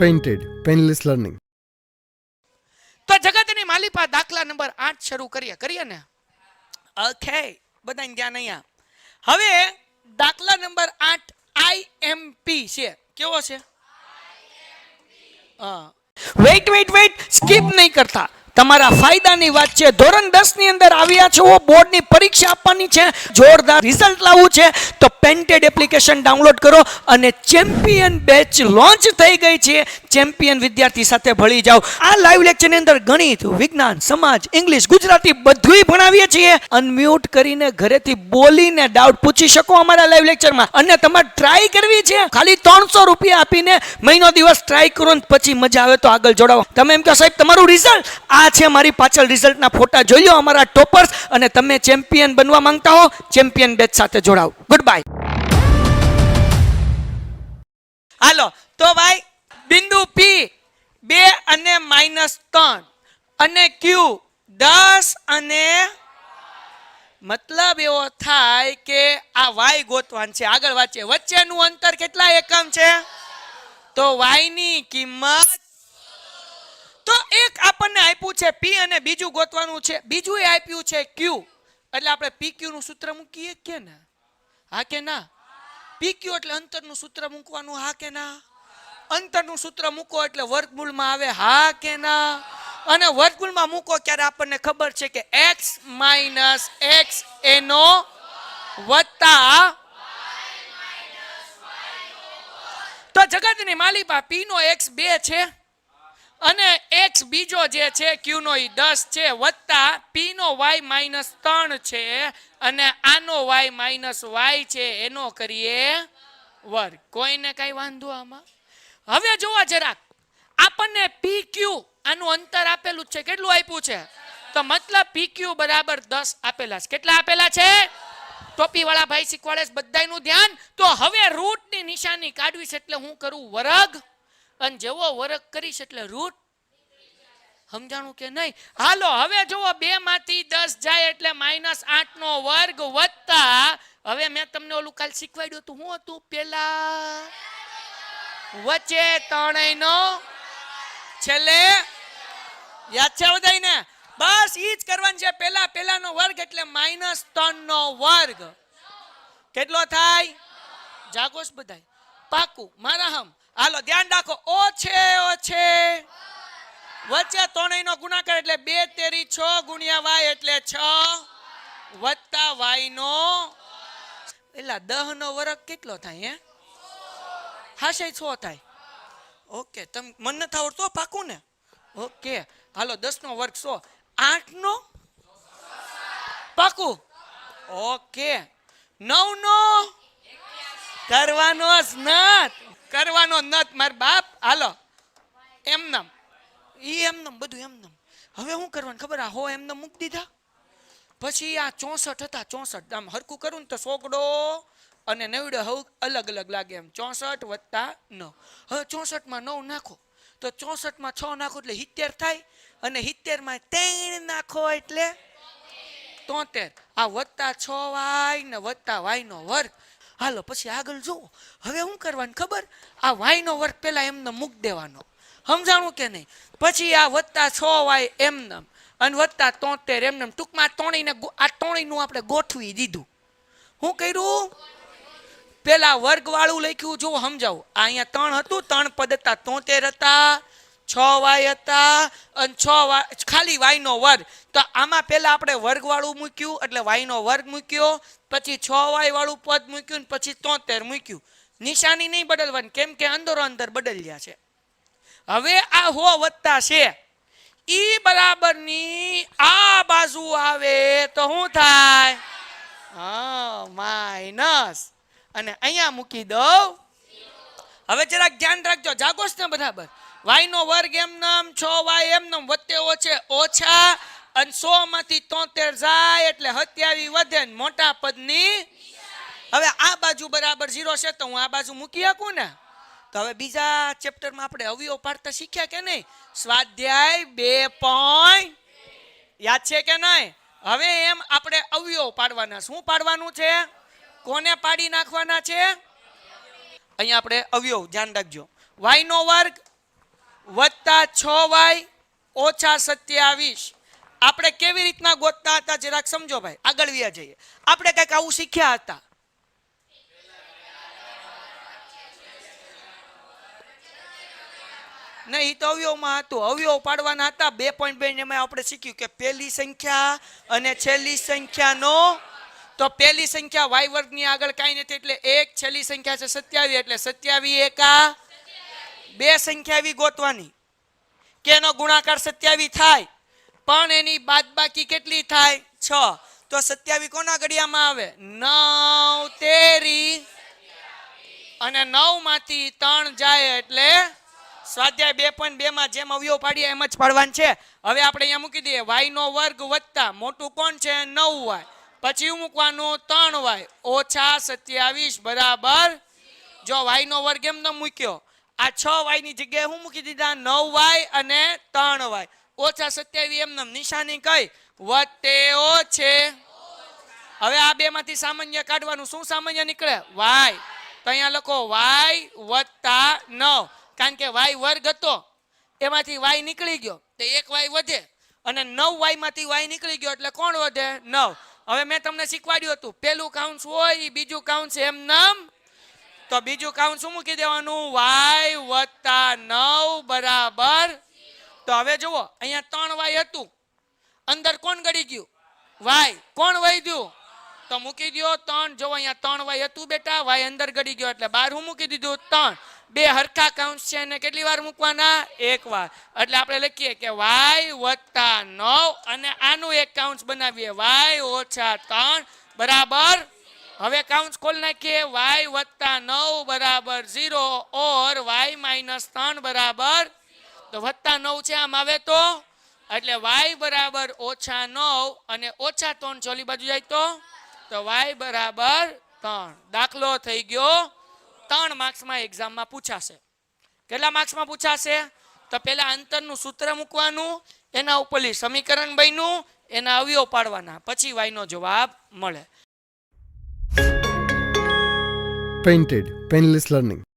Painted, Painless Learning. તો જગતની માલિપા દાખલા નંબર 8 શરૂ કરીએ ને. ઓકે, બધાને ધ્યાન અહીંયા. હવે દાખલા નંબર 8 IMP છે. કેવો છે? વેઇટ સ્કીપ નહીં કરતા. તમારા ફાયદાની વાત છે. ધોરણ 10 ની અંદર આવ્યા છો, બોર્ડની પરીક્ષા આપવાની છે, જોરદાર રિઝલ્ટ લાવવું છે, તો પેન્ટેડ એપ્લિકેશન ડાઉનલોડ કરો અને ચેમ્પિયન બેચ લોન્ચ થઈ ગઈ છે. ચેમ્પિયન વિદ્યાર્થી સાથે ભળી જાઓ. આ લાઈવ લેક્ચરની અંદર ગણિત, વિજ્ઞાન, સમાજ, ઇંગ્લિશ, ગુજરાતી બધુંય ભણાવીએ છીએ. અનમ્યુટ કરીને ઘરેથી બોલીને ડાઉટ પૂછી શકો અમારા લાઈવ લેક્ચરમાં. અને તમારે ટ્રાય કરવી છે, ખાલી 300 રૂપિયા આપીને મહિનો દિવસ ટ્રાય કરો ને પછી મજા આવે તો આગળ જોડાવો. તમે એમ કહો સાહેબ તમારું રિઝલ્ટ આ છે, મારી પાછળ રિઝલ્ટના ફોટા જોઈ લો અમારા ટોપર્સ, અને તમે ચેમ્પિયન બનવા માંગતા હો ચેમ્પિયન બેચ સાથે જોડાઓ. Good bye. હાલો તો ભાઈ બિંદુ P 2 અને -3 અને Q 10 અને મતલબ એવો થાય કે આ y ગોતવાનું છે. આગળ વાંચીએ. વચ્ચેનું અંતર કેટલા એકમ છે? તો y ની કિંમત, તો એક આપણને આપ્યું છે P અને બીજું ગોતવાનું છે, બીજું એ આપ્યું છે Q. એટલે આપણે PQ નું સૂત્ર મૂકીએ કે ના? હા કે ના? PQ એટલે અંતરનું સૂત્ર મૂકવાનું. હા કે ના? અંતરનું સૂત્ર મૂકો એટલે વર્ગમૂળમાં આવે. હા કે ના? અને વર્ગમૂળમાં મૂકો ત્યારે આપણને ખબર છે કે x - x એનો વત્તા, તો જગતની માલિપા P નો x 2 છે અને x બીજો જે છે Q નો ઈ 10 છે, વત્તા P નો y -3 છે અને આનો y -y છે, એનો કરીએ વર્ગ. કોઈને કઈ વાંધો આમાં? હવે જોવા જરાક, આપણને PQ આનું અંતર આપેલું છે. કેટલું આપ્યું છે? તો મતલબ PQ બરાબર 10 આપેલા છે. કેટલા આપેલા છે? ટોપી વાળા ભાઈ શીખવાડે છે, બધાયનું ધ્યાન. તો હવે રૂટ ની નિશાની કાઢવી છે એટલે હું કરું વર્ગ, અને જેવો વર્ગ કરીશ એટલે રૂટ. સમજાણું કે નહીં? હાલો હવે જુઓ, 2 માંથી 10 જાય એટલે -8 નો વર્ગ વત્તા, હવે મેં તમને ઓલું કાલ શીખવાડ્યું હતું, શું હતું પેલા? વચ્ચે ત્રણેયનો છેલ્લે. યાદ છે બધાયને? બસ ઈ જ કરવાનું છે. પેલાનો વર્ગ એટલે -3 નો વર્ગ. કેટલો થાય? જાગોશ બધાય? પાકું? મારા હમ. હાલો ધ્યાન રાખો. ઓ છે વચ્ચે ત્રણેયનો ગુણાકાર એટલે 2 તેરી 6 ગુણ્યા y એટલે 6 વત્તા y નો, એટલે 10 નો વર્ગ કેટલો થાય? હાશે 6 થાય. ઓકે, તમે મન નથી આવડતો? પાકું ને? ઓકે હાલો 10 નો વર્ગ 100. 8 નો પાકું? ઓકે. 9 નો કરવાનો જ નત માર બાપ. હાલો એમનમ ઈ એમનમ બધું એમનમ. હવે શું કરવાનું ખબર? આ હો એમનમ મૂકી દીધા. પછી આ 64 હતા, 64 આમ હરકું કરું ને તો સોગડો અને નવડો હવે અલગ લાગે એમ. 64 વત્તા 9. હવે 64 માં 9 નાખો તો 64 માં 6 નાખો એટલે 70 થાય, અને 70 માં 3 નાખો એટલે 73. આ વત્તા 6y ને વત્તા y નો વર્ગ. હાલો પછી આગળ જુઓ. હવે શું કરવાનું ખબર? આ y નો વર્ગ પેલા એમને મૂકી દેવાનો. સમજાણું કે નહીં? પછી આ વત્તા 6y એમનેમ અને વત્તા 73 એમનેમ. ટૂંકમાં આ ત્રણેયનું આપણે ગોઠવી દીધું. શું કર્યું? પેલા વર્ગ વાળું લખ્યું. જો સમજાવું, આ અહીંયા 3 હતું, 3 પદ હતા, 73 હતા, 6y હતા અને 6y ખાલી y નો વર્ગ. તો આમાં પેલા આપણે વર્ગ વાળું મૂક્યું એટલે y નો વર્ગ મૂક્યો, પછી 6y વાળું પદ મૂક્યું, પછી 73 મૂક્યું. નિશાની નહીં બદલવાની, કેમ કે અંદરો અંદર બદલ્યા છે. હવે આ હો વત્તા છે, ઈ બરાબરની આ બાજુ આવે તો શું થાય? માઇનસ. અને અહીંયા મૂકી દઉં. હવે જરાક ધ્યાન રાખજો, જાગોશ ને બરાબર? y નો વર્ગ એમનેમ, 6y એમનેમ, વચ્ચે ઓછા અને 100 માંથી 73 જાય એટલે 27 વધે મોટા પદની. હવે આ બાજુ બરાબર 0 છે તો હું આ બાજુ મૂકી શકું ને? તો હવે બીજા ચેપ્ટરમાં આપણે અવયવ પાડતા શીખ્યા કે નહીં? સ્વાધ્યાય 2 યાદ છે કે નહીં? હવે એમ આપણે અવયવ પાડવાના. શું પાડવાનું છે? કોને પાડી નાખવાના છે? અહીંયા આપણે અવયવ ધ્યાન રાખજો. y નો વર્ગ વત્તા 6y ઓછા 27. આપણે કેવી રીતના ગોતતા હતા જરાક સમજો ભાઈ, આગળ વ્યા જઈએ. આપણે કંઈક આવું શીખ્યા હતા. નહીં, તો અવયવમાં હતું, અવયવ પાડવાના હતા. 2.2 એમાં આપણે શીખ્યું કે પહેલી સંખ્યા અને છેલ્લી સંખ્યાનો, તો પહેલી સંખ્યા y વર્ગની આગળ કાંઈ નથી એટલે 1, છેલ્લી સંખ્યા છે 27 એટલે 27 એકા 2 સંખ્યા એવી ગોતવાની કે એનો ગુણાકાર 27 થાય પણ એની બાદબાકી કેટલી થાય 6. તો 27 કોના ઘડિયામાં આવે 9 તેરી અને 9 માંથી 3 જાય એટલે સ્વાધ્યાય 2.2 માં જેમ અવયવ પાડીએ એમ જ પાડવાનું છે. હવે આપણે અહીંયા મૂકી દઈએ y નો વર્ગ વત્તા મોટું કોણ છે 9y, પછી મૂકવાનું 3y ઓછા 27 બરાબર. જો y નો વર્ગ એમ ન મૂક્યો, આ 6y ની જગ્યાએ હું મૂકી દીધા 9y અને 3y ઓછા 27 એમ નામ નિશાની કઈ વત્તેઓ છે. હવે આ બે માંથી સામાન્ય કાઢવાનું, શું સામાન્ય નીકળે y, તો અહીંયા લખો y વત્તા 9, કારણ કે y વર્ગ હતો એમાંથી y નીકળી ગયો તો 1y વધે અને 9y માંથી y નીકળી ગયો એટલે કોણ વધે 9. હવે મેં તમને શીખવાડ્યું હતું પેલું કાઉન્સ હોય બીજું કાઉન્સ એમ નામ, તો બીજું કાઉન્સ શું મૂકી દેવાનું y વત્તા 9 બરાબર. તો હવે જુઓ અહીંયા 3y હતું, અંદર કોણ ગળી ગયું y, કોણ વધ્યું તો મૂકી દો 3. જો અહીંયા 3y હતું બેટા, y અંદર ગળી ગયો એટલે બાર હું મૂકી દીધું 3. બે હરખા કાઉન્સ છે અને કેટલી વાર મૂકવાના એક વાર, એટલે આપણે લખીએ કે y વત્તા 9 અને આનું એક કાઉન્સ બનાવીએ y ઓછા 3 બરાબર. હવે કાઉન્સ ખોલ નાખીએ y વત્તા 9 બરાબર 0 ઓર y માઇનસ 3 બરાબર, તો વત્તા 9 છે આમ આવે તો એટલે y બરાબર ઓછા 9 અને ઓછા 3 ચોલી બાજુ જાય તો y બરાબર 3. દાખલો થઈ ગયો 3 માર્ક્સમાં એક્ઝામમાં પૂછાશે. કેટલા માર્ક્સમાં પૂછાશે? તો પહેલા અંતરનું સૂત્ર મૂકવાનું, એના ઉપરથી સમીકરણ બન્યું, એના અવયવ પાડવાના, પછી y નો જવાબ મળે. Painted Painless Learning.